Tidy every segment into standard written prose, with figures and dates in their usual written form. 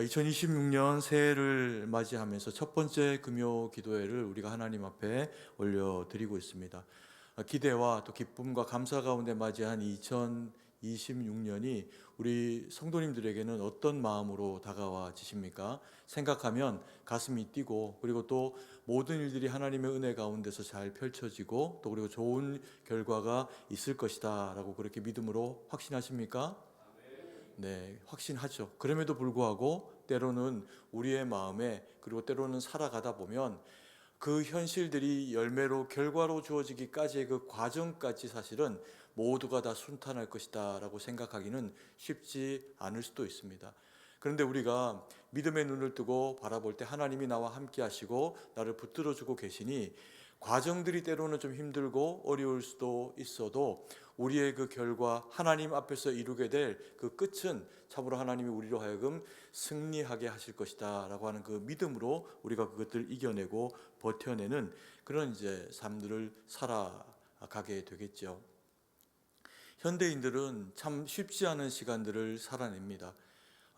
2026년 새해를 맞이하면서 첫 번째 금요 기도회를 우리가 하나님 앞에 올려드리고 있습니다. 기대와 또 기쁨과 감사 가운데 맞이한 2026년이 우리 성도님들에게는 어떤 마음으로 다가와지십니까? 생각하면 가슴이 뛰고, 그리고 또 모든 일들이 하나님의 은혜 가운데서 잘 펼쳐지고, 또 그리고 좋은 결과가 있을 것이다 라고 그렇게 믿음으로 확신하십니까? 네, 확신하죠. 그럼에도 불구하고 때로는 우리의 마음에, 그리고 때로는 살아가다 보면 그 현실들이 열매로 결과로 주어지기까지의 그 과정까지 사실은 모두가 다 순탄할 것이다 라고 생각하기는 쉽지 않을 수도 있습니다. 그런데 우리가 믿음의 눈을 뜨고 바라볼 때 하나님이 나와 함께 하시고 나를 붙들어 주고 계시니, 과정들이 때로는 좀 힘들고 어려울 수도 있어도 우리의 그 결과, 하나님 앞에서 이루게 될 그 끝은 참으로 하나님이 우리로 하여금 승리하게 하실 것이다 라고 하는 그 믿음으로 우리가 그것들을 이겨내고 버텨내는 그런 이제 삶들을 살아가게 되겠죠. 현대인들은 참 쉽지 않은 시간들을 살아냅니다.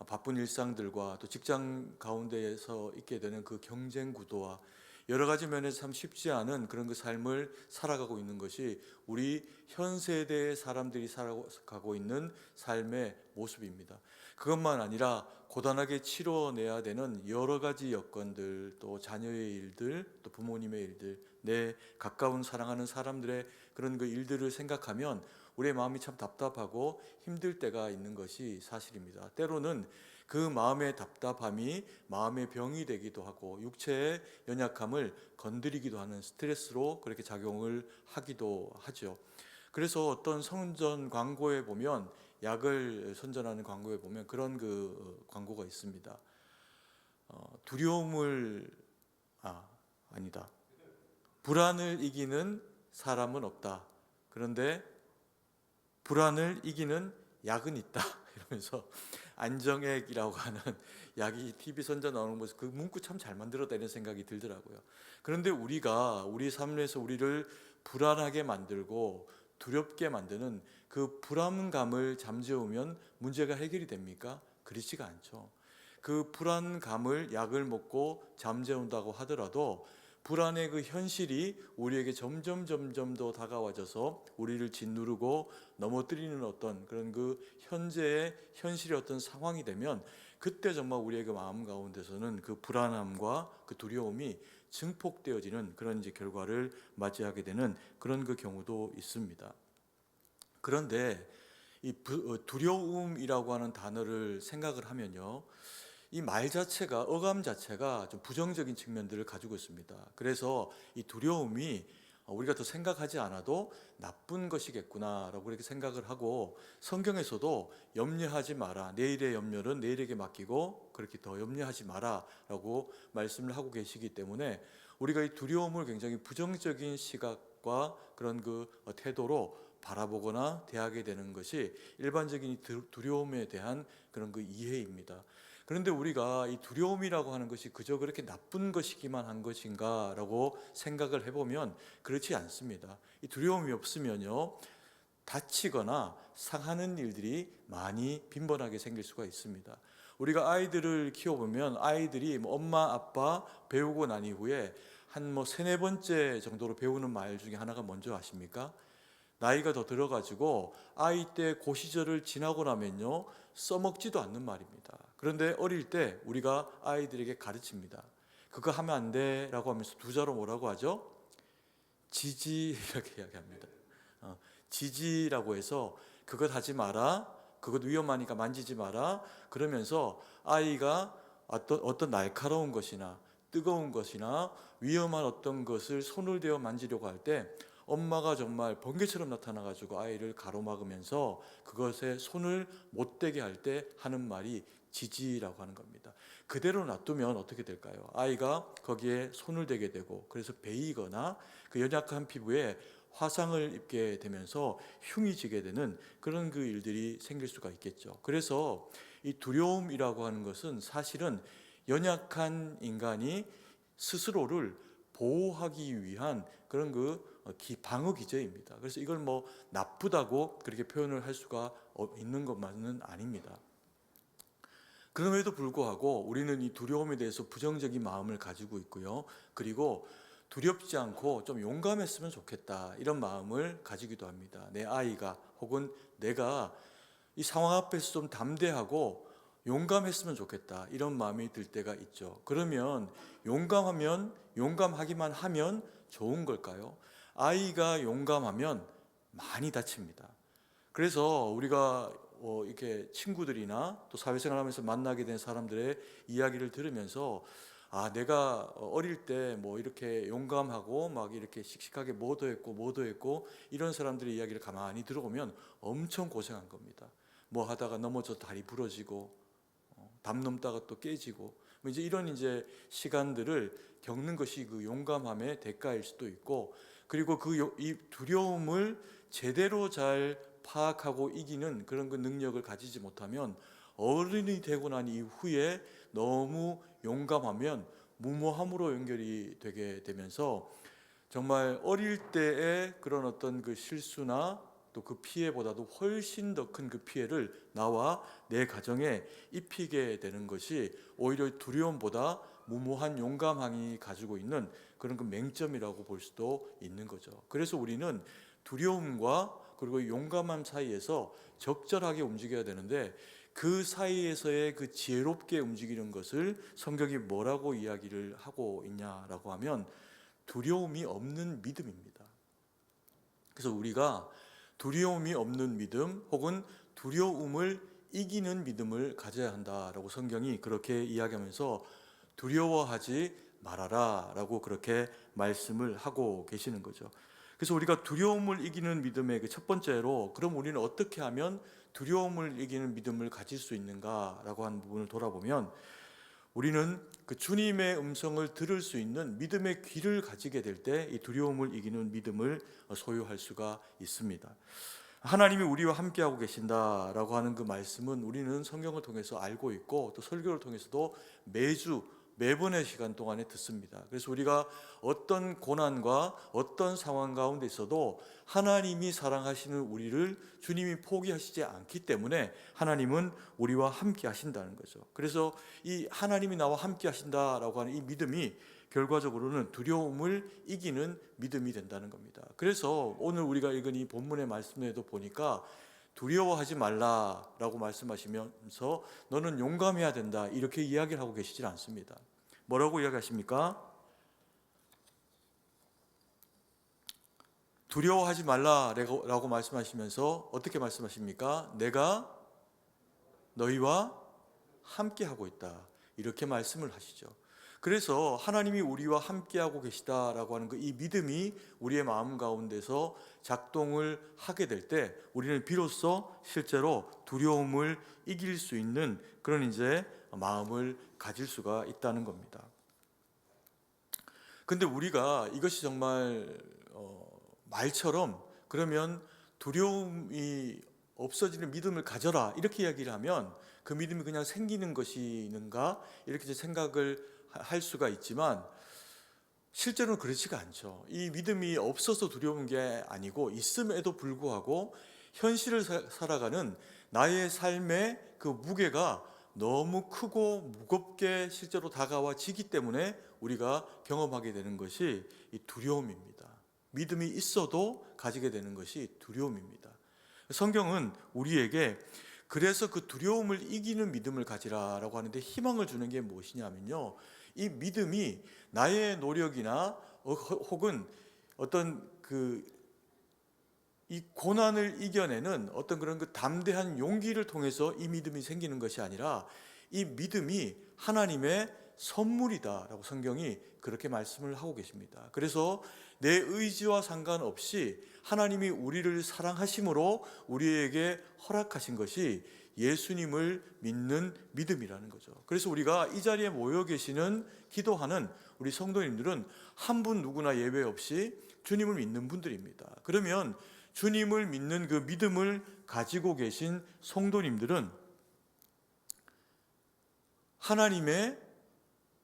바쁜 일상들과 또 직장 가운데에서 있게 되는 그 경쟁 구도와 여러 가지 면에서 참 쉽지 않은 그런 그 삶을 살아가고 있는 것이 우리 현 세대의 사람들이 살아가고 있는 삶의 모습입니다. 그것만 아니라 고단하게 치러내야 되는 여러 가지 여건들, 또 자녀의 일들, 또 부모님의 일들, 내 가까운 사랑하는 사람들의 그런 그 일들을 생각하면 우리의 마음이 참 답답하고 힘들 때가 있는 것이 사실입니다. 때로는 그 마음의 답답함이 마음의 병이 되기도 하고 육체의 연약함을 건드리기도 하는 스트레스로 그렇게 작용을 하기도 하죠. 그래서 어떤 선전 광고에 보면, 약을 선전하는 광고에 보면 그런 그 광고가 있습니다. 두려움을 아니다. 불안을 이기는 사람은 없다. 그런데 불안을 이기는 약은 있다. 이러면서 안정액이라고 하는 약이 TV 선전 나오는 모습, 그 문구 참 잘 만들었다 이런 생각이 들더라고요. 그런데 우리가 우리 삶에서 우리를 불안하게 만들고 두렵게 만드는 그 불안감을 잠재우면 문제가 해결이 됩니까? 그렇지가 않죠. 그 불안감을 약을 먹고 잠재운다고 하더라도 불안의 그 현실이 우리에게 점점 더 다가와져서 우리를 짓누르고 넘어뜨리는 어떤 그런 그 현재의 현실의 어떤 상황이 되면, 그때 정말 우리의 그 마음 가운데서는 그 불안함과 그 두려움이 증폭되어지는 그런 이제 결과를 맞이하게 되는 그런 그 경우도 있습니다. 그런데 이 두려움이라고 하는 단어를 생각을 하면요, 이 말 자체가, 어감 자체가 좀 부정적인 측면들을 가지고 있습니다. 그래서 이 두려움이 우리가 더 생각하지 않아도 나쁜 것이겠구나라고 그렇게 생각을 하고, 성경에서도 염려하지 마라, 내일의 염려는 내일에게 맡기고 그렇게 더 염려하지 마라라고 말씀을 하고 계시기 때문에 우리가 이 두려움을 굉장히 부정적인 시각과 그런 그 태도로 바라보거나 대하게 되는 것이 일반적인 두려움에 대한 그런 그 이해입니다. 그런데 우리가 이 두려움이라고 하는 것이 그저 그렇게 나쁜 것이기만 한 것인가 라고 생각을 해보면 그렇지 않습니다. 이 두려움이 없으면요, 다치거나 상하는 일들이 많이 빈번하게 생길 수가 있습니다. 우리가 아이들을 키워보면 아이들이 엄마 아빠 배우고 난 이후에 한 세네 번째 정도로 배우는 말 중에 하나가 뭔지 아십니까? 나이가 더 들어가지고 아이 때 그 시절을 지나고 나면요, 써먹지도 않는 말입니다. 그런데 어릴 때 우리가 아이들에게 가르칩니다. 그거 하면 안 돼 라고 하면서 두 자로 뭐라고 하죠? 지지 이렇게 이야기합니다. 지지라고 해서 그것 하지 마라, 그것 위험하니까 만지지 마라, 그러면서 아이가 어떤 날카로운 것이나 뜨거운 것이나 위험한 어떤 것을 손을 대어 만지려고 할 때 엄마가 정말 번개처럼 나타나가지고 아이를 가로막으면서 그것에 손을 못 대게 할 때 하는 말이 지지라고 하는 겁니다. 그대로 놔두면 어떻게 될까요? 아이가 거기에 손을 대게 되고, 그래서 베이거나 그 연약한 피부에 화상을 입게 되면서 흉이 지게 되는 그런 그 일들이 생길 수가 있겠죠. 그래서 이 두려움이라고 하는 것은 사실은 연약한 인간이 스스로를 보호하기 위한 그런 그 방어 기제입니다. 그래서 이걸 나쁘다고 그렇게 표현을 할 수가 있는 것만은 아닙니다. 그럼에도 불구하고 우리는 이 두려움에 대해서 부정적인 마음을 가지고 있고요. 그리고 두렵지 않고 좀 용감했으면 좋겠다, 이런 마음을 가지기도 합니다. 내 아이가 혹은 내가 이 상황 앞에서 좀 담대하고 용감했으면 좋겠다, 이런 마음이 들 때가 있죠. 그러면 용감하기만 하면 좋은 걸까요? 아이가 용감하면 많이 다칩니다. 그래서 우리가 이렇게 친구들이나 또 사회생활하면서 만나게 된 사람들의 이야기를 들으면서, 내가 어릴 때 뭐 이렇게 용감하고 막 이렇게 씩씩하게 뭐도 했고 이런 사람들의 이야기를 가만히 들어보면 엄청 고생한 겁니다. 뭐 하다가 넘어져 다리 부러지고, 담 넘다가 또 깨지고, 뭐 이제 시간들을 겪는 것이 그 용감함의 대가일 수도 있고, 그리고 이 두려움을 제대로 잘 파악하고 이기는 그런 그 능력을 가지지 못하면 어른이 되고 난 이후에 너무 용감하면 무모함으로 연결이 되게 되면서, 정말 어릴 때의 그런 어떤 그 실수나 또 그 피해보다도 훨씬 더 큰 그 피해를 나와 내 가정에 입히게 되는 것이 오히려 두려움보다 무모한 용감함이 가지고 있는 그런 그 맹점이라고 볼 수도 있는 거죠. 그래서 우리는 두려움과 그리고 용감함 사이에서 적절하게 움직여야 되는데, 그 사이에서의 그 지혜롭게 움직이는 것을 성경이 뭐라고 이야기를 하고 있냐라고 하면 두려움이 없는 믿음입니다. 그래서 우리가 두려움이 없는 믿음 혹은 두려움을 이기는 믿음을 가져야 한다라고 성경이 그렇게 이야기하면서 두려워하지 말아라 라고 그렇게 말씀을 하고 계시는 거죠. 그래서 우리가 두려움을 이기는 믿음의 그 첫 번째로, 그럼 우리는 어떻게 하면 두려움을 이기는 믿음을 가질 수 있는가라고 하는 부분을 돌아보면, 우리는 그 주님의 음성을 들을 수 있는 믿음의 귀를 가지게 될 때 이 두려움을 이기는 믿음을 소유할 수가 있습니다. 하나님이 우리와 함께하고 계신다라고 하는 그 말씀은 우리는 성경을 통해서 알고 있고 또 설교를 통해서도 매번의 시간 동안에 듣습니다. 그래서 우리가 어떤 고난과 어떤 상황 가운데 있어도 하나님이 사랑하시는 우리를 주님이 포기하시지 않기 때문에 하나님은 우리와 함께 하신다는 거죠. 그래서 이 하나님이 나와 함께 하신다라고 하는 이 믿음이 결과적으로는 두려움을 이기는 믿음이 된다는 겁니다. 그래서 오늘 우리가 읽은 이 본문의 말씀에도 보니까 두려워하지 말라라고 말씀하시면서 너는 용감해야 된다, 이렇게 이야기를 하고 계시질 않습니다. 뭐라고 이야기하십니까? 두려워하지 말라라고 말씀하시면서 어떻게 말씀하십니까? 내가 너희와 함께 하고 있다, 이렇게 말씀을 하시죠. 그래서 하나님이 우리와 함께하고 계시다라고 하는 이 믿음이 우리의 마음 가운데서 작동을 하게 될 때 우리는 비로소 실제로 두려움을 이길 수 있는 그런 이제 마음을 가질 수가 있다는 겁니다. 근데 우리가 이것이 정말 말처럼 그러면 두려움이 없어지는 믿음을 가져라 이렇게 이야기를 하면 그 믿음이 그냥 생기는 것인가 이렇게 이제 생각을 할 수가 있지만, 실제로는 그렇지가 않죠. 이 믿음이 없어서 두려운 게 아니고 있음에도 불구하고 현실을 살아가는 나의 삶의 그 무게가 너무 크고 무겁게 실제로 다가와지기 때문에 우리가 경험하게 되는 것이 이 두려움입니다. 믿음이 있어도 가지게 되는 것이 두려움입니다. 성경은 우리에게 그래서 그 두려움을 이기는 믿음을 가지라라고 하는데 희망을 주는 게 무엇이냐면요, 이 믿음이 나의 노력이나 혹은 어떤 이 고난을 이겨내는 어떤 그런 그 담대한 용기를 통해서 이 믿음이 생기는 것이 아니라 이 믿음이 하나님의 선물이다라고 성경이 그렇게 말씀을 하고 계십니다. 그래서 내 의지와 상관없이 하나님이 우리를 사랑하심으로 우리에게 허락하신 것이 예수님을 믿는 믿음이라는 거죠. 그래서 우리가 이 자리에 모여 계시는 기도하는 우리 성도님들은 한 분 누구나 예외 없이 주님을 믿는 분들입니다. 그러면 주님을 믿는 그 믿음을 가지고 계신 성도님들은 하나님의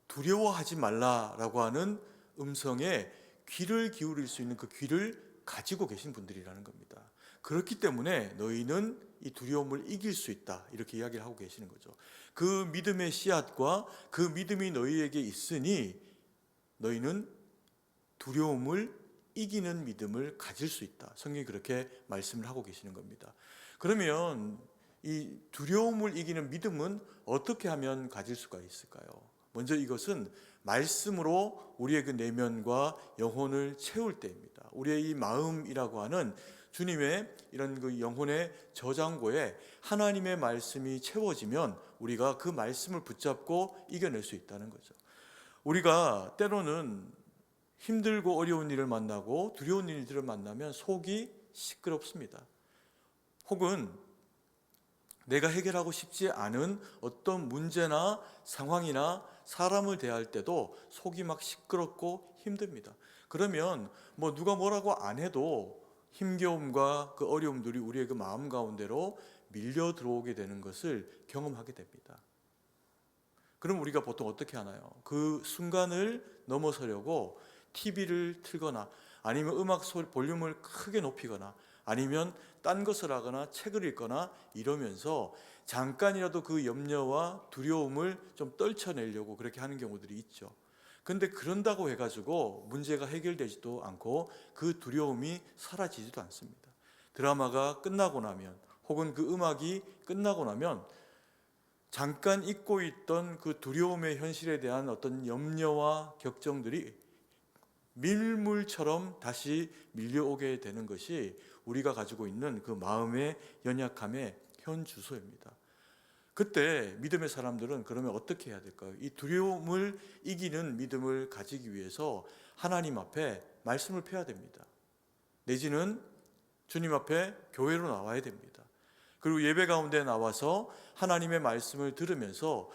두려워하지 말라라고 하는 음성에 귀를 기울일 수 있는 그 귀를 가지고 계신 분들이라는 겁니다. 그렇기 때문에 너희는 이 두려움을 이길 수 있다. 이렇게 이야기를 하고 계시는 거죠. 그 믿음의 씨앗과 그 믿음이 너희에게 있으니 너희는 두려움을 이기는 믿음을 가질 수 있다. 성경이 그렇게 말씀을 하고 계시는 겁니다. 그러면 이 두려움을 이기는 믿음은 어떻게 하면 가질 수가 있을까요? 먼저 이것은 말씀으로 우리의 그 내면과 영혼을 채울 때입니다. 우리의 이 마음이라고 하는 주님의 이런 그 영혼의 저장고에 하나님의 말씀이 채워지면 우리가 그 말씀을 붙잡고 이겨낼 수 있다는 거죠. 우리가 때로는 힘들고 어려운 일을 만나고 두려운 일들을 만나면 속이 시끄럽습니다. 혹은 내가 해결하고 싶지 않은 어떤 문제나 상황이나 사람을 대할 때도 속이 막 시끄럽고 힘듭니다. 그러면 뭐 누가 뭐라고 안 해도 힘겨움과 그 어려움들이 우리의 그 마음 가운데로 밀려 들어오게 되는 것을 경험하게 됩니다. 그럼 우리가 보통 어떻게 하나요? 그 순간을 넘어서려고 TV를 틀거나 아니면 음악 소리 볼륨을 크게 높이거나 아니면 딴 것을 하거나 책을 읽거나 이러면서 잠깐이라도 그 염려와 두려움을 좀 떨쳐내려고 그렇게 하는 경우들이 있죠. 근데 그런다고 해가지고 문제가 해결되지도 않고 그 두려움이 사라지지도 않습니다. 드라마가 끝나고 나면 혹은 그 음악이 끝나고 나면 잠깐 잊고 있던 그 두려움의 현실에 대한 어떤 염려와 걱정들이 밀물처럼 다시 밀려오게 되는 것이 우리가 가지고 있는 그 마음의 연약함의 현 주소입니다. 그때 믿음의 사람들은 그러면 어떻게 해야 될까요? 이 두려움을 이기는 믿음을 가지기 위해서 하나님 앞에 말씀을 펴야 됩니다. 내지는 주님 앞에 교회로 나와야 됩니다. 그리고 예배 가운데 나와서 하나님의 말씀을 들으면서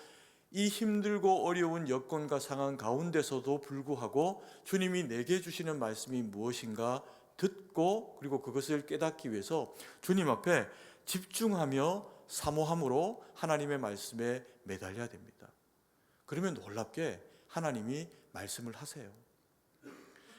이 힘들고 어려운 여건과 상황 가운데서도 불구하고 주님이 내게 주시는 말씀이 무엇인가 듣고 그리고 그것을 깨닫기 위해서 주님 앞에 집중하며 사모함으로 하나님의 말씀에 매달려야 됩니다. 그러면 놀랍게 하나님이 말씀을 하세요.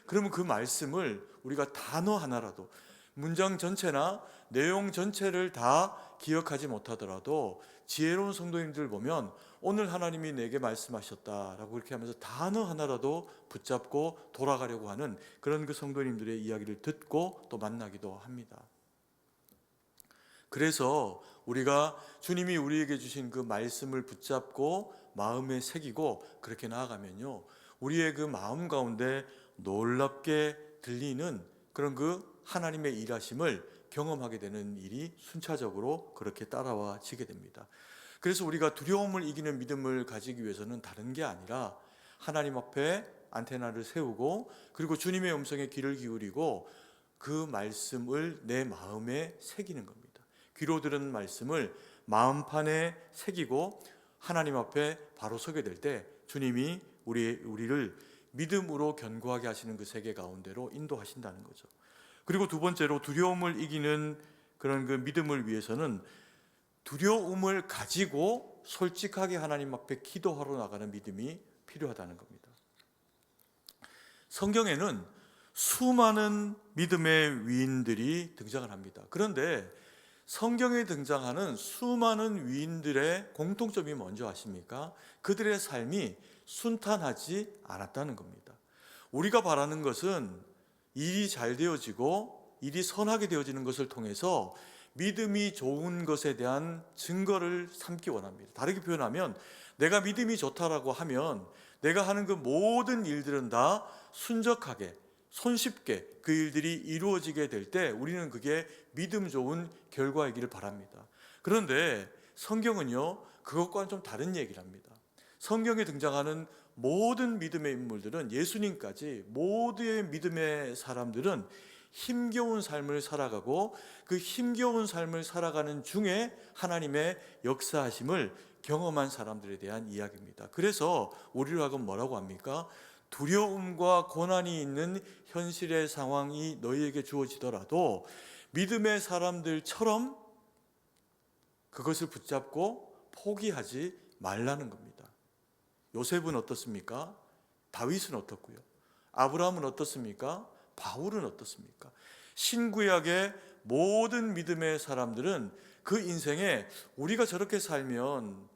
그러면 그 말씀을 우리가 단어 하나라도 문장 전체나 내용 전체를 다 기억하지 못하더라도 지혜로운 성도님들 보면 오늘 하나님이 내게 말씀하셨다라고 그렇게 하면서 단어 하나라도 붙잡고 돌아가려고 하는 그런 그 성도님들의 이야기를 듣고 또 만나기도 합니다. 그래서 우리가 주님이 우리에게 주신 그 말씀을 붙잡고 마음에 새기고 그렇게 나아가면요, 우리의 그 마음 가운데 놀랍게 들리는 그런 그 하나님의 일하심을 경험하게 되는 일이 순차적으로 그렇게 따라와지게 됩니다. 그래서 우리가 두려움을 이기는 믿음을 가지기 위해서는 다른 게 아니라 하나님 앞에 안테나를 세우고 그리고 주님의 음성에 귀를 기울이고 그 말씀을 내 마음에 새기는 겁니다. 귀로 들은 말씀을 마음판에 새기고 하나님 앞에 바로 서게 될 때 주님이 우리를 믿음으로 견고하게 하시는 그 세계 가운데로 인도하신다는 거죠. 그리고 두 번째로 두려움을 이기는 그런 그 믿음을 위해서는 두려움을 가지고 솔직하게 하나님 앞에 기도하러 나가는 믿음이 필요하다는 겁니다. 성경에는 수많은 믿음의 위인들이 등장을 합니다. 그런데 성경에 등장하는 수많은 위인들의 공통점이 뭔지 아십니까? 그들의 삶이 순탄하지 않았다는 겁니다. 우리가 바라는 것은 일이 잘 되어지고 일이 선하게 되어지는 것을 통해서 믿음이 좋은 것에 대한 증거를 삼기 원합니다. 다르게 표현하면 내가 믿음이 좋다라고 하면 내가 하는 그 모든 일들은 다 순적하게 손쉽게 그 일들이 이루어지게 될 때 우리는 그게 믿음 좋은 결과이기를 바랍니다. 그런데 성경은요, 그것과는 좀 다른 얘기를 합니다. 성경에 등장하는 모든 믿음의 인물들은, 예수님까지 모두의 믿음의 사람들은 힘겨운 삶을 살아가고 그 힘겨운 삶을 살아가는 중에 하나님의 역사하심을 경험한 사람들에 대한 이야기입니다. 그래서 우리로 하여금 뭐라고 합니까? 두려움과 고난이 있는 현실의 상황이 너희에게 주어지더라도 믿음의 사람들처럼 그것을 붙잡고 포기하지 말라는 겁니다. 요셉은 어떻습니까? 다윗은 어떻고요? 아브라함은 어떻습니까? 바울은 어떻습니까? 신구약의 모든 믿음의 사람들은 그 인생에 우리가 저렇게 살면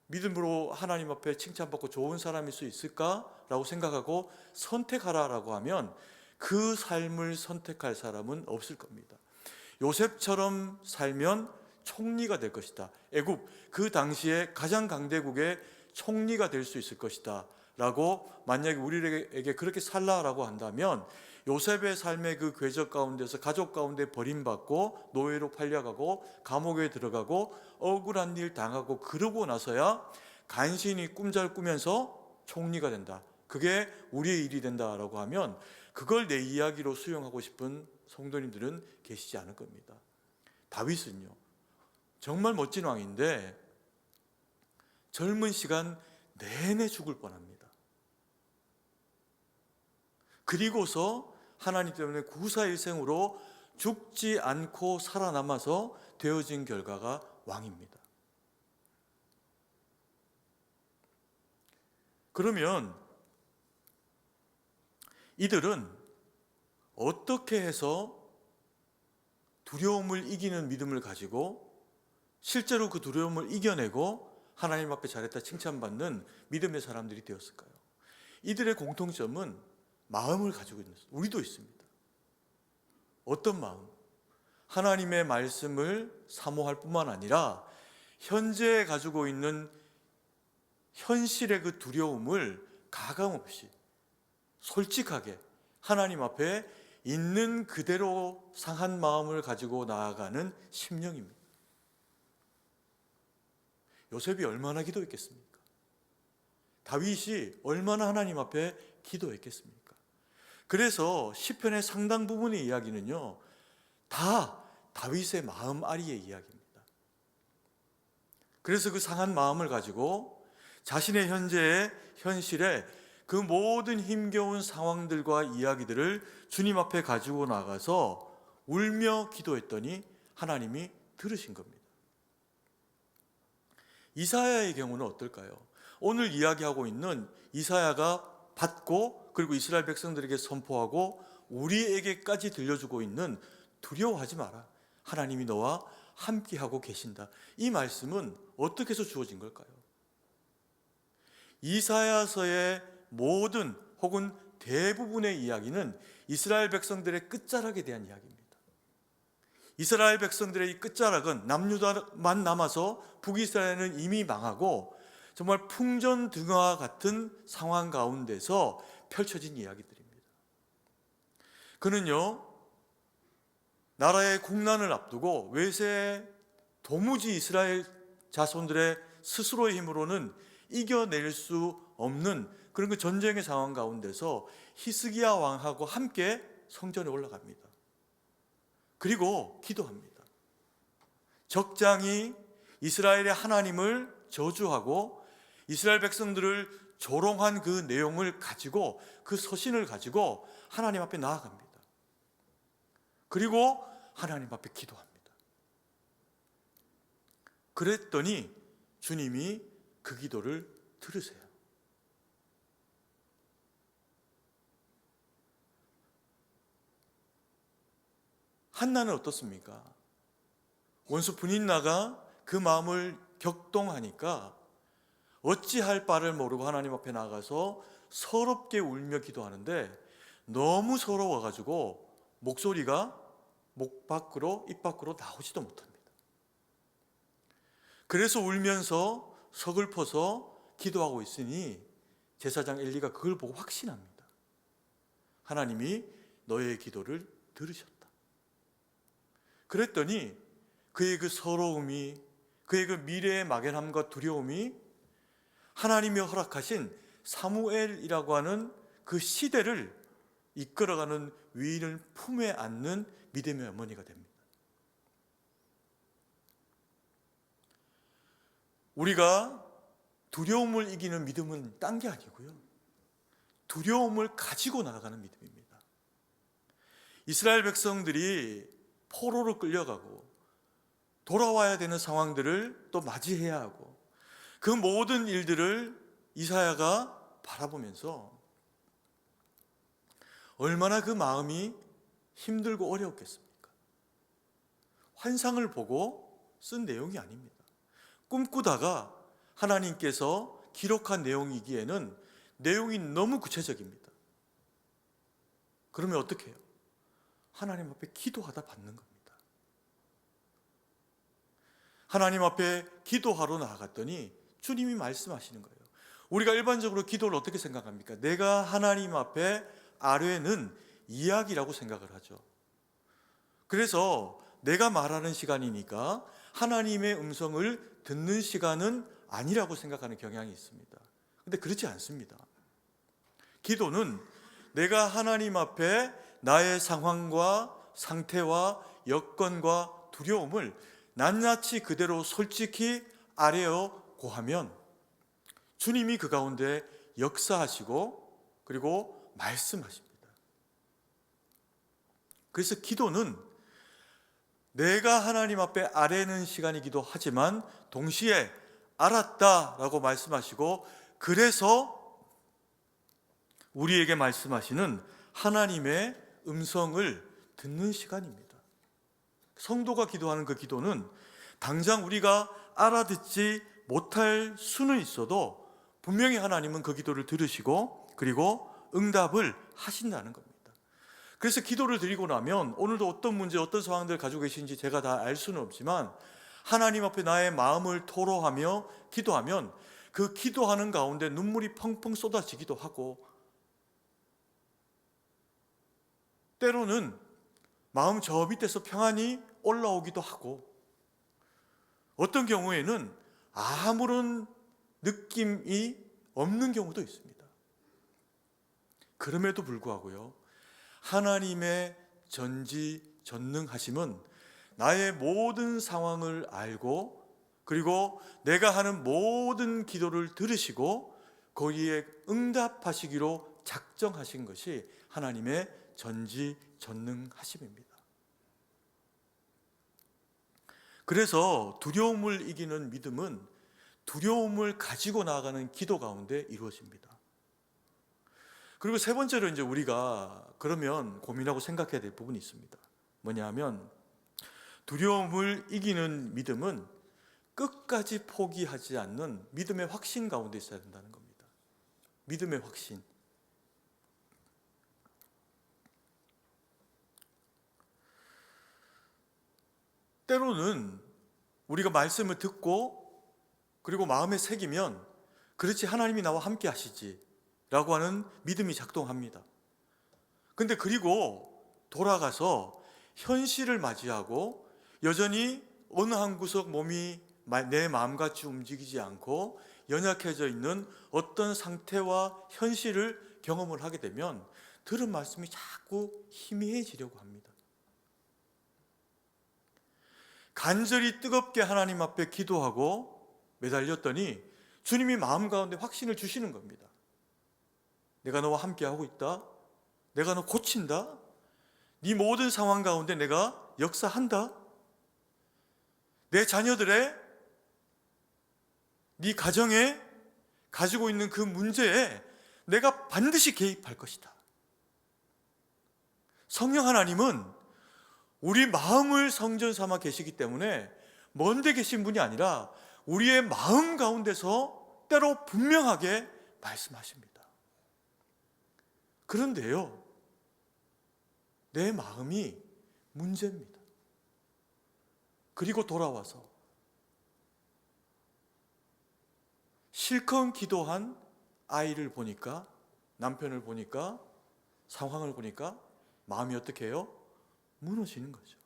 믿음으로 하나님 앞에 칭찬받고 좋은 사람일 수 있을까라고 생각하고 선택하라라고 하면 그 삶을 선택할 사람은 없을 겁니다. 요셉처럼 살면 총리가 될 것이다. 애굽 그 당시에 가장 강대국의 총리가 될 수 있을 것이다 라고 만약에 우리에게 그렇게 살라라고 한다면 요셉의 삶의 그 궤적 가운데서 가족 가운데 버림받고 노예로 팔려가고 감옥에 들어가고 억울한 일 당하고 그러고 나서야 간신히 꿈잘 꾸면서 총리가 된다. 그게 우리의 일이 된다라고 하면 그걸 내 이야기로 수용하고 싶은 성도님들은 계시지 않을 겁니다. 다윗은요, 정말 멋진 왕인데 젊은 시간 내내 죽을 뻔합니다. 그리고서 하나님 때문에 구사일생으로 죽지 않고 살아남아서 되어진 결과가 왕입니다. 그러면 이들은 어떻게 해서 두려움을 이기는 믿음을 가지고 실제로 그 두려움을 이겨내고 하나님 앞에 잘했다 칭찬받는 믿음의 사람들이 되었을까요? 이들의 공통점은 마음을 가지고 있는 것입니다. 우리도 있습니다. 어떤 마음? 하나님의 말씀을 사모할 뿐만 아니라 현재 가지고 있는 현실의 그 두려움을 가감없이 솔직하게 하나님 앞에 있는 그대로 상한 마음을 가지고 나아가는 심령입니다. 요셉이 얼마나 기도했겠습니까? 다윗이 얼마나 하나님 앞에 기도했겠습니까? 그래서 시편의 상당 부분의 이야기는요, 다 다윗의 마음 아리의 이야기입니다. 그래서 그 상한 마음을 가지고 자신의 현재의 현실에 그 모든 힘겨운 상황들과 이야기들을 주님 앞에 가지고 나가서 울며 기도했더니 하나님이 들으신 겁니다. 이사야의 경우는 어떨까요? 오늘 이야기하고 있는 이사야가 받고 그리고 이스라엘 백성들에게 선포하고 우리에게까지 들려주고 있는 두려워하지 마라. 하나님이 너와 함께하고 계신다. 이 말씀은 어떻게 해서 주어진 걸까요? 이사야서의 모든 혹은 대부분의 이야기는 이스라엘 백성들의 끝자락에 대한 이야기입니다. 이스라엘 백성들의 이 끝자락은 남유다만 남아서 북이스라엘은 이미 망하고 정말 풍전등화 같은 상황 가운데서 펼쳐진 이야기들입니다. 그는요, 나라의 국난을 앞두고 외세에 도무지 이스라엘 자손들의 스스로의 힘으로는 이겨낼 수 없는 그런 그 전쟁의 상황 가운데서 히스기야 왕하고 함께 성전에 올라갑니다. 그리고 기도합니다. 적장이 이스라엘의 하나님을 저주하고 이스라엘 백성들을 조롱한 그 내용을 가지고 그 서신을 가지고 하나님 앞에 나아갑니다. 그리고 하나님 앞에 기도합니다. 그랬더니 주님이 그 기도를 들으세요. 한나는 어떻습니까? 원수 분인나가 그 마음을 격동하니까 어찌할 바를 모르고 하나님 앞에 나가서 서럽게 울며 기도하는데 너무 서러워가지고 목소리가 목 밖으로 입 밖으로 나오지도 못합니다. 그래서 울면서 서글퍼서 기도하고 있으니 제사장 엘리가 그걸 보고 확신합니다. 하나님이 너의 기도를 들으셨다. 그랬더니 그의 그 서러움이, 그의 그 미래의 막연함과 두려움이 하나님이 허락하신 사무엘이라고 하는 그 시대를 이끌어가는 위인을 품에 안는 믿음의 어머니가 됩니다. 우리가 두려움을 이기는 믿음은 딴 게 아니고요, 두려움을 가지고 나아가는 믿음입니다. 이스라엘 백성들이 포로로 끌려가고 돌아와야 되는 상황들을 또 맞이해야 하고 그 모든 일들을 이사야가 바라보면서 얼마나 그 마음이 힘들고 어려웠겠습니까? 환상을 보고 쓴 내용이 아닙니다. 꿈꾸다가 하나님께서 기록한 내용이기에는 내용이 너무 구체적입니다. 그러면 어떻게 해요? 하나님 앞에 기도하다 받는 겁니다. 하나님 앞에 기도하러 나아갔더니 주님이 말씀하시는 거예요. 우리가 일반적으로 기도를 어떻게 생각합니까? 내가 하나님 앞에 아뢰는 이야기라고 생각을 하죠. 그래서 내가 말하는 시간이니까 하나님의 음성을 듣는 시간은 아니라고 생각하는 경향이 있습니다. 근데 그렇지 않습니다. 기도는 내가 하나님 앞에 나의 상황과 상태와 여건과 두려움을 낱낱이 그대로 솔직히 아뢰어 고하면 주님이 그 가운데 역사하시고 그리고 말씀하십니다. 그래서 기도는 내가 하나님 앞에 아뢰는 시간이기도 하지만 동시에 알았다라고 말씀하시고 그래서 우리에게 말씀하시는 하나님의 음성을 듣는 시간입니다. 성도가 기도하는 그 기도는 당장 우리가 알아듣지 못할 수는 있어도 분명히 하나님은 그 기도를 들으시고 그리고 응답을 하신다는 겁니다. 그래서 기도를 드리고 나면 오늘도 어떤 문제, 어떤 상황들을 가지고 계신지 제가 다 알 수는 없지만 하나님 앞에 나의 마음을 토로하며 기도하면 그 기도하는 가운데 눈물이 펑펑 쏟아지기도 하고 때로는 마음 저 밑에서 평안이 올라오기도 하고 어떤 경우에는 아무런 느낌이 없는 경우도 있습니다. 그럼에도 불구하고요, 하나님의 전지전능하심은 나의 모든 상황을 알고 그리고 내가 하는 모든 기도를 들으시고 거기에 응답하시기로 작정하신 것이 하나님의 전지전능하심입니다. 그래서 두려움을 이기는 믿음은 두려움을 가지고 나아가는 기도 가운데 이루어집니다. 그리고 세 번째로 이제 우리가 그러면 고민하고 생각해야 될 부분이 있습니다. 뭐냐 하면 두려움을 이기는 믿음은 끝까지 포기하지 않는 믿음의 확신 가운데 있어야 된다는 겁니다. 믿음의 확신. 때로는 우리가 말씀을 듣고 그리고 마음에 새기면 그렇지 하나님이 나와 함께 하시지 라고 하는 믿음이 작동합니다. 근데 그리고 돌아가서 현실을 맞이하고 여전히 어느 한 구석 몸이 내 마음같이 움직이지 않고 연약해져 있는 어떤 상태와 현실을 경험을 하게 되면 들은 말씀이 자꾸 희미해지려고 합니다. 간절히 뜨겁게 하나님 앞에 기도하고 매달렸더니 주님이 마음 가운데 확신을 주시는 겁니다. 내가 너와 함께하고 있다. 내가 너 고친다. 네 모든 상황 가운데 내가 역사한다. 내 자녀들의 네 가정에 가지고 있는 그 문제에 내가 반드시 개입할 것이다. 성령 하나님은 우리 마음을 성전 삼아 계시기 때문에 먼데 계신 분이 아니라 우리의 마음 가운데서 때로 분명하게 말씀하십니다. 그런데요, 내 마음이 문제입니다. 그리고 돌아와서 실컷 기도한 아이를 보니까, 남편을 보니까, 상황을 보니까 마음이 어떻게 해요? 무너지는 거죠.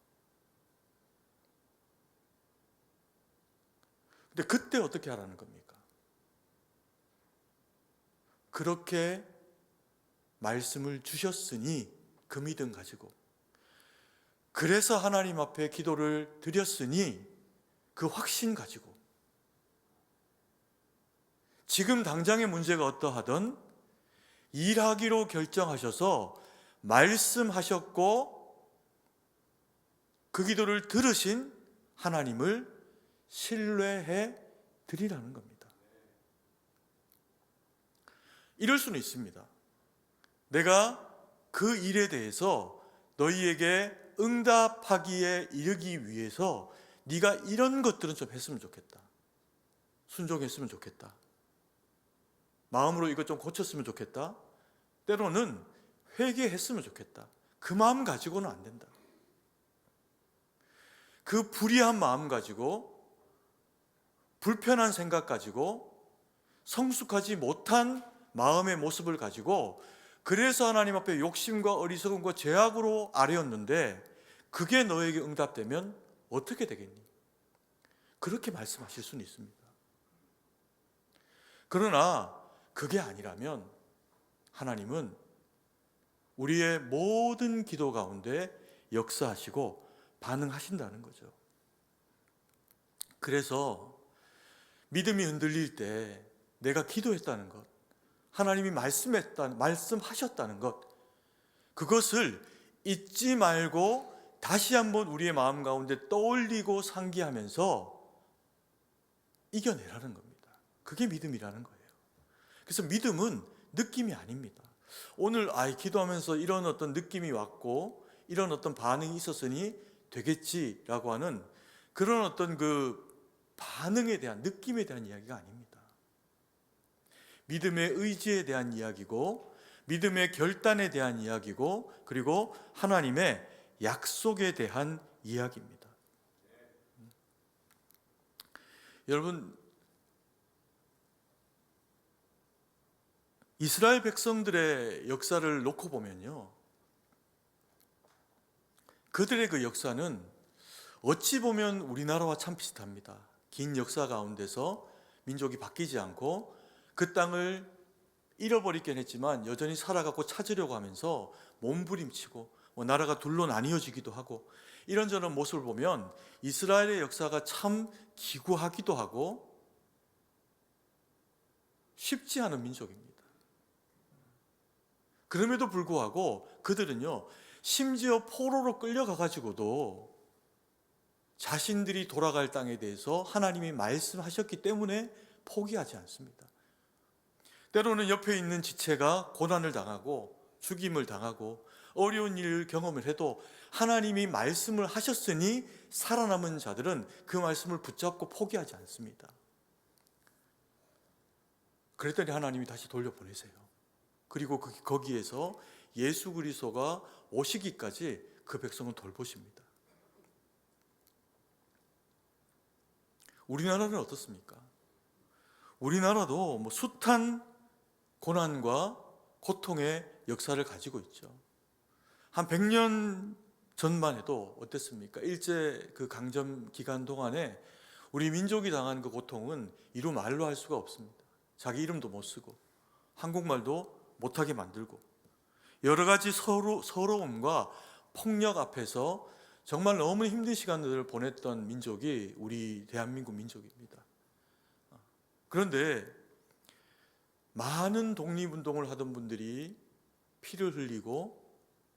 근데 그때 어떻게 하라는 겁니까? 그렇게 말씀을 주셨으니 그 믿음 가지고, 그래서 하나님 앞에 기도를 드렸으니 그 확신 가지고, 지금 당장의 문제가 어떠하든 일하기로 결정하셔서 말씀하셨고 그 기도를 들으신 하나님을 신뢰해 드리라는 겁니다. 이럴 수는 있습니다. 내가 그 일에 대해서 너희에게 응답하기에 이르기 위해서 네가 이런 것들은 좀 했으면 좋겠다. 순종했으면 좋겠다. 마음으로 이것 좀 고쳤으면 좋겠다. 때로는 회개했으면 좋겠다. 그 마음 가지고는 안 된다. 그 불의한 마음 가지고, 불편한 생각 가지고, 성숙하지 못한 마음의 모습을 가지고, 그래서 하나님 앞에 욕심과 어리석음과 죄악으로 아뢰었는데 그게 너에게 응답되면 어떻게 되겠니? 그렇게 말씀하실 수는 있습니다. 그러나 그게 아니라면 하나님은 우리의 모든 기도 가운데 역사하시고 반응하신다는 거죠. 그래서 믿음이 흔들릴 때 내가 기도했다는 것, 하나님이 말씀하셨다는 것, 그것을 잊지 말고 다시 한번 우리의 마음 가운데 떠올리고 상기하면서 이겨내라는 겁니다. 그게 믿음이라는 거예요. 그래서 믿음은 느낌이 아닙니다. 오늘 기도하면서 이런 어떤 느낌이 왔고 이런 어떤 반응이 있었으니 되겠지라고 하는 그런 어떤 그 반응에 대한, 느낌에 대한 이야기가 아닙니다. 믿음의 의지에 대한 이야기고, 믿음의 결단에 대한 이야기고, 그리고 하나님의 약속에 대한 이야기입니다. 여러분, 이스라엘 백성들의 역사를 놓고 보면요, 그들의 그 역사는 어찌 보면 우리나라와 참 비슷합니다. 긴 역사 가운데서 민족이 바뀌지 않고 그 땅을 잃어버리긴 했지만 여전히 살아가고 찾으려고 하면서 몸부림치고 나라가 둘로 나뉘어지기도 하고 이런저런 모습을 보면 이스라엘의 역사가 참 기구하기도 하고 쉽지 않은 민족입니다. 그럼에도 불구하고 그들은요, 심지어 포로로 끌려가가지고도 자신들이 돌아갈 땅에 대해서 하나님이 말씀하셨기 때문에 포기하지 않습니다. 때로는 옆에 있는 지체가 고난을 당하고 죽임을 당하고 어려운 일을 경험을 해도 하나님이 말씀을 하셨으니 살아남은 자들은 그 말씀을 붙잡고 포기하지 않습니다. 그랬더니 하나님이 다시 돌려보내세요. 그리고 거기에서 예수 그리스도가 오시기까지 그 백성을 돌보십니다. 우리나라는 어떻습니까? 우리나라도 숱한 고난과 고통의 역사를 가지고 있죠. 한 100년 전만 해도 어땠습니까? 일제 그 강점 기간 동안에 우리 민족이 당한 그 고통은 이루 말로 할 수가 없습니다. 자기 이름도 못 쓰고 한국말도 못하게 만들고 여러 가지 서러움과 폭력 앞에서 정말 너무 힘든 시간들을 보냈던 민족이 우리 대한민국 민족입니다. 그런데 많은 독립운동을 하던 분들이 피를 흘리고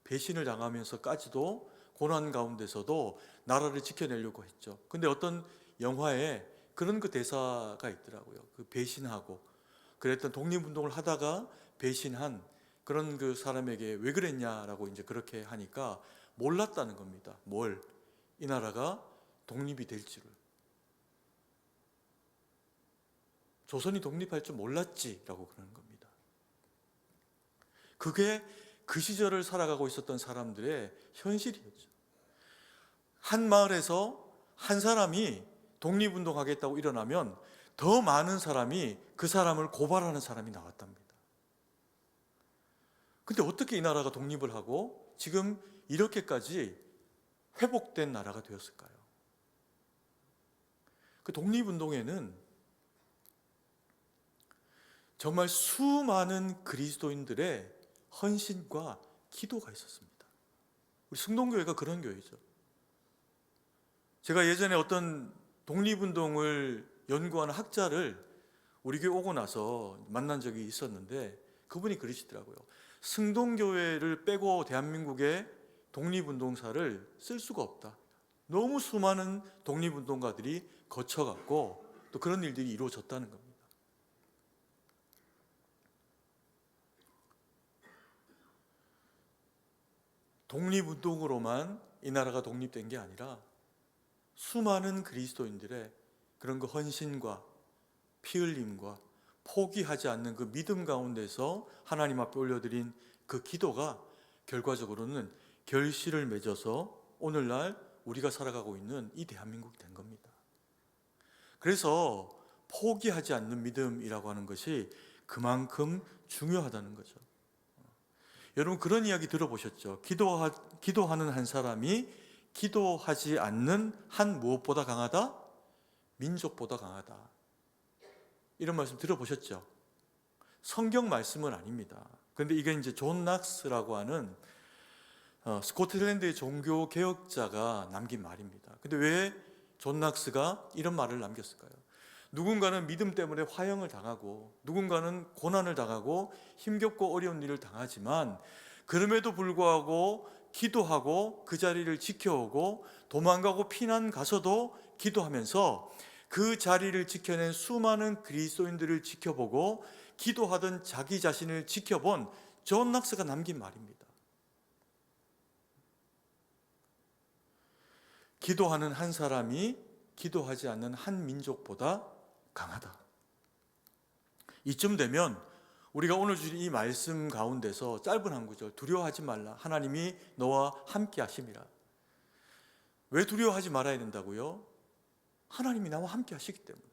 배신을 당하면서까지도 고난 가운데서도 나라를 지켜내려고 했죠. 근데 어떤 영화에 그런 그 대사가 있더라고요. 그 배신하고 그랬던 독립운동을 하다가 배신한 그런 그 사람에게 왜 그랬냐라고 이제 그렇게 하니까 몰랐다는 겁니다. 뭘? 이 나라가 독립이 될 줄을. 조선이 독립할 줄 몰랐지라고 그러는 겁니다. 그게 그 시절을 살아가고 있었던 사람들의 현실이었죠. 한 마을에서 한 사람이 독립운동하겠다고 일어나면 더 많은 사람이 그 사람을 고발하는 사람이 나왔답니다. 근데 어떻게 이 나라가 독립을 하고 지금 이렇게까지 회복된 나라가 되었을까요? 그 독립운동에는 정말 수많은 그리스도인들의 헌신과 기도가 있었습니다. 우리 승동교회가 그런 교회죠. 제가 예전에 어떤 독립운동을 연구하는 학자를 우리 교회 오고 나서 만난 적이 있었는데 그분이 그러시더라고요. 승동교회를 빼고 대한민국의 독립운동사를 쓸 수가 없다. 너무 수많은 독립운동가들이 거쳐갔고 또 그런 일들이 이루어졌다는 겁니다. 독립운동으로만 이 나라가 독립된 게 아니라 수많은 그리스도인들의 그런 그 헌신과 피 흘림과 포기하지 않는 그 믿음 가운데서 하나님 앞에 올려드린 그 기도가 결과적으로는 결실을 맺어서 오늘날 우리가 살아가고 있는 이 대한민국이 된 겁니다. 그래서 포기하지 않는 믿음이라고 하는 것이 그만큼 중요하다는 거죠. 여러분 그런 이야기 들어보셨죠? 기도하는 한 사람이 기도하지 않는 한 무엇보다 강하다? 민족보다 강하다. 이런 말씀 들어보셨죠? 성경 말씀은 아닙니다. 그런데 이게 이제 존 낙스라고 하는 스코틀랜드의 종교 개혁자가 남긴 말입니다. 근데 왜 존 낙스가 이런 말을 남겼을까요? 누군가는 믿음 때문에 화형을 당하고 누군가는 고난을 당하고 힘겹고 어려운 일을 당하지만 그럼에도 불구하고 기도하고 그 자리를 지켜오고 도망가고 피난 가서도 기도하면서 그 자리를 지켜낸 수많은 그리스도인들을 지켜보고 기도하던 자기 자신을 지켜본 존 낙스가 남긴 말입니다. 기도하는 한 사람이 기도하지 않는 한 민족보다 강하다. 이쯤 되면 우리가 오늘 주신 이 말씀 가운데서 짧은 한 구절, 두려워하지 말라. 하나님이 너와 함께 하심이라. 왜 두려워하지 말아야 된다고요? 하나님이 나와 함께 하시기 때문에.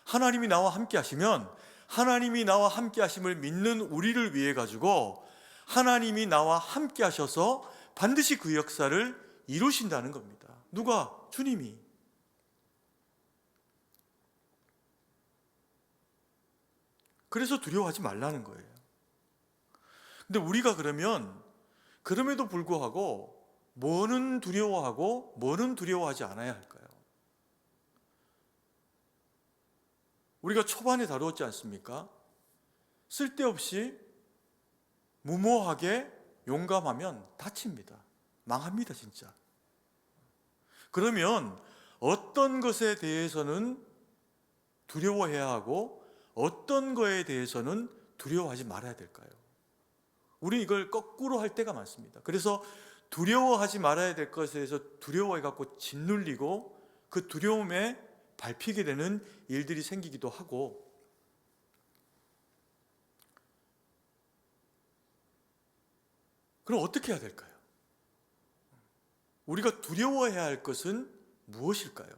하나님이 나와 함께 하시면 하나님이 나와 함께 하심을 믿는 우리를 위해 가지고 하나님이 나와 함께 하셔서 반드시 그 역사를 이루신다는 겁니다. 누가? 주님이. 그래서 두려워하지 말라는 거예요. 근데 우리가 그러면 그럼에도 불구하고 뭐는 두려워하고 뭐는 두려워하지 않아야 할까요? 우리가 초반에 다루었지 않습니까? 쓸데없이 무모하게 용감하면 다칩니다. 망합니다, 진짜. 그러면 어떤 것에 대해서는 두려워해야 하고 어떤 것에 대해서는 두려워하지 말아야 될까요? 우리 이걸 거꾸로 할 때가 많습니다. 그래서 두려워하지 말아야 될 것에 대해서 두려워해갖고 짓눌리고 그 두려움에 밟히게 되는 일들이 생기기도 하고, 그럼 어떻게 해야 될까요? 우리가 두려워해야 할 것은 무엇일까요?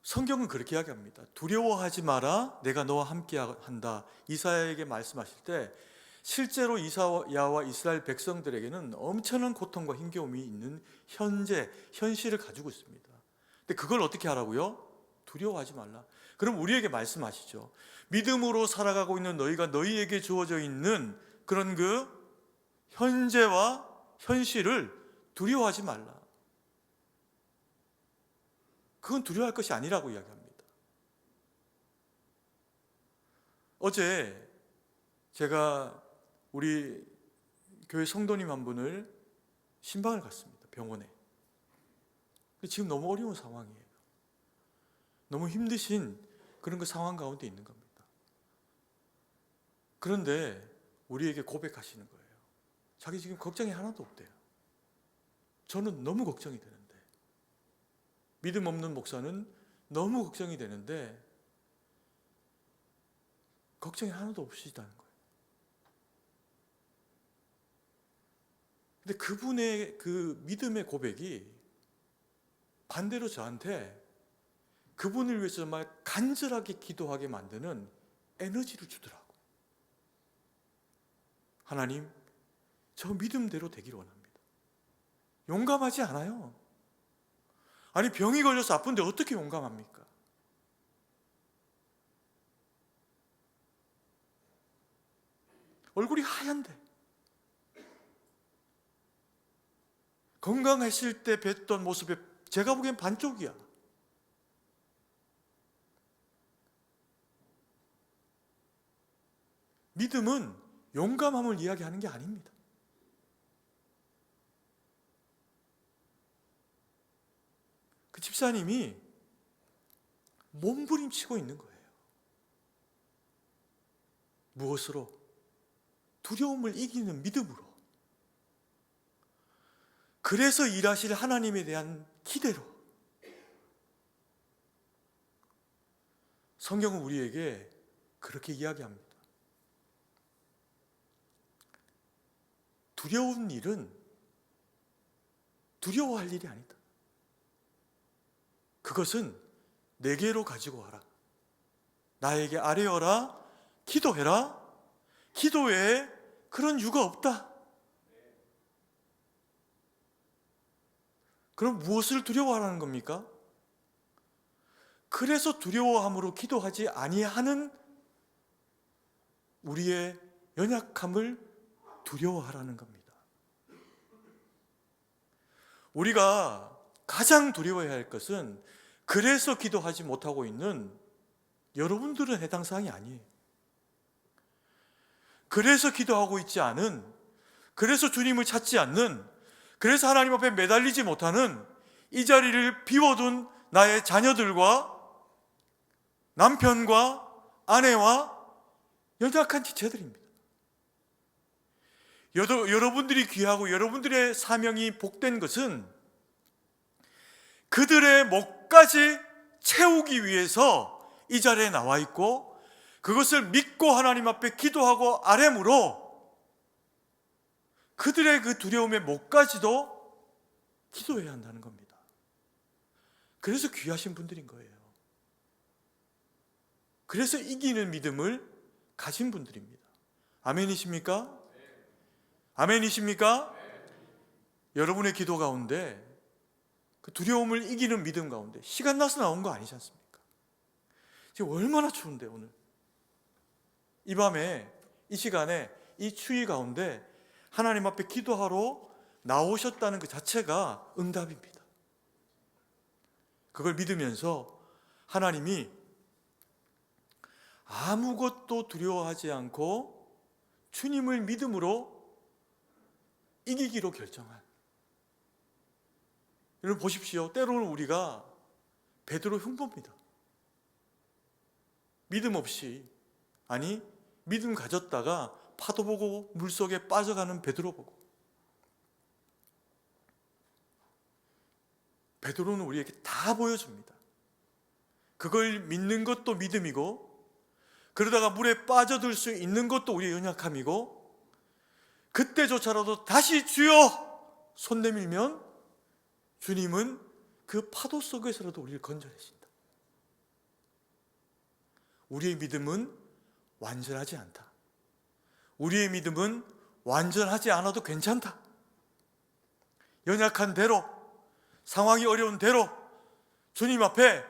성경은 그렇게 이야기합니다. 두려워하지 마라, 내가 너와 함께 한다. 이사야에게 말씀하실 때 실제로 이사야와 이스라엘 백성들에게는 엄청난 고통과 힘겨움이 있는 현실을 가지고 있습니다. 근데 그걸 어떻게 하라고요? 두려워하지 말라. 그럼 우리에게 말씀하시죠. 믿음으로 살아가고 있는 너희가 너희에게 주어져 있는 그런 그 현재와 현실을 두려워하지 말라. 그건 두려워할 것이 아니라고 이야기합니다. 어제 제가 우리 교회 성도님 한 분을 신방을 갔습니다. 병원에. 지금 너무 어려운 상황이에요. 너무 힘드신 그런 그 상황 가운데 있는 겁니다. 그런데 우리에게 고백하시는 거예요. 자기 지금 걱정이 하나도 없대요. 저는 너무 걱정이 되는데, 믿음 없는 목사는 너무 걱정이 되는데 걱정이 하나도 없으시다는 거예요. 근데 그분의 그 믿음의 고백이 반대로 저한테 그분을 위해서 정말 간절하게 기도하게 만드는 에너지를 주더라고요. 하나님, 저 믿음대로 되기를 원합니다. 용감하지 않아요. 아니, 병이 걸려서 아픈데 어떻게 용감합니까? 얼굴이 하얀데, 건강했을 때 뵀던 모습에 제가 보기엔 반쪽이야. 믿음은 용감함을 이야기하는 게 아닙니다. 그 집사님이 몸부림치고 있는 거예요. 무엇으로? 두려움을 이기는 믿음으로. 그래서 일하실 하나님에 대한 기대로 성경은 우리에게 그렇게 이야기합니다. 두려운 일은 두려워할 일이 아니다. 그것은 내게로 가지고 와라. 나에게 아뢰어라. 기도해라. 기도 외에 그런 유가 없다. 그럼 무엇을 두려워하라는 겁니까? 그래서 두려워함으로 기도하지 아니하는 우리의 연약함을 두려워하라는 겁니다. 우리가 가장 두려워해야 할 것은 그래서 기도하지 못하고 있는 여러분들은 해당 사항이 아니에요. 그래서 기도하고 있지 않은, 그래서 주님을 찾지 않는, 그래서 하나님 앞에 매달리지 못하는 이 자리를 비워둔 나의 자녀들과 남편과 아내와 연약한 지체들입니다. 여러분들이 귀하고 여러분들의 사명이 복된 것은 그들의 목까지 채우기 위해서 이 자리에 나와 있고, 그것을 믿고 하나님 앞에 기도하고 아뢰므로 그들의 그 두려움의 목까지도 기도해야 한다는 겁니다. 그래서 귀하신 분들인 거예요. 그래서 이기는 믿음을 가진 분들입니다. 아멘이십니까? 아멘이십니까? 여러분의 기도 가운데 그 두려움을 이기는 믿음 가운데 시간 나서 나온 거 아니지 않습니까? 지금 얼마나 추운데 오늘 이 밤에 이 시간에 이 추위 가운데 하나님 앞에 기도하러 나오셨다는 그 자체가 응답입니다. 그걸 믿으면서 하나님이 아무것도 두려워하지 않고 주님을 믿음으로 이기기로 결정한, 여러분 보십시오. 때로는 우리가 베드로 흉보입니다. 믿음 없이, 아니 믿음 가졌다가 파도 보고 물속에 빠져가는 베드로 보고, 베드로는 우리에게 다 보여줍니다. 그걸 믿는 것도 믿음이고, 그러다가 물에 빠져들 수 있는 것도 우리의 연약함이고, 그때조차라도 다시 주여 손 내밀면 주님은 그 파도 속에서라도 우리를 건져내신다. 우리의 믿음은 완전하지 않다. 우리의 믿음은 완전하지 않아도 괜찮다. 연약한 대로, 상황이 어려운 대로 주님 앞에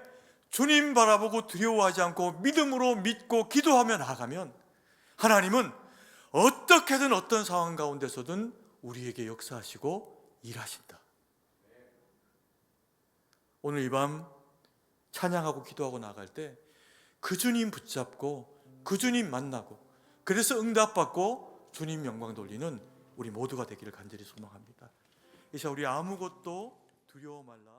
주님 바라보고 두려워하지 않고 믿음으로 믿고 기도하며 나아가면 하나님은 어떻게든 어떤 상황 가운데서든 우리에게 역사하시고 일하신다. 오늘 이 밤 찬양하고 기도하고 나갈 때 그 주님 붙잡고 그 주님 만나고, 그래서 응답받고 주님 영광 돌리는 우리 모두가 되기를 간절히 소망합니다. 이 시간 우리 아무것도 두려워 말라.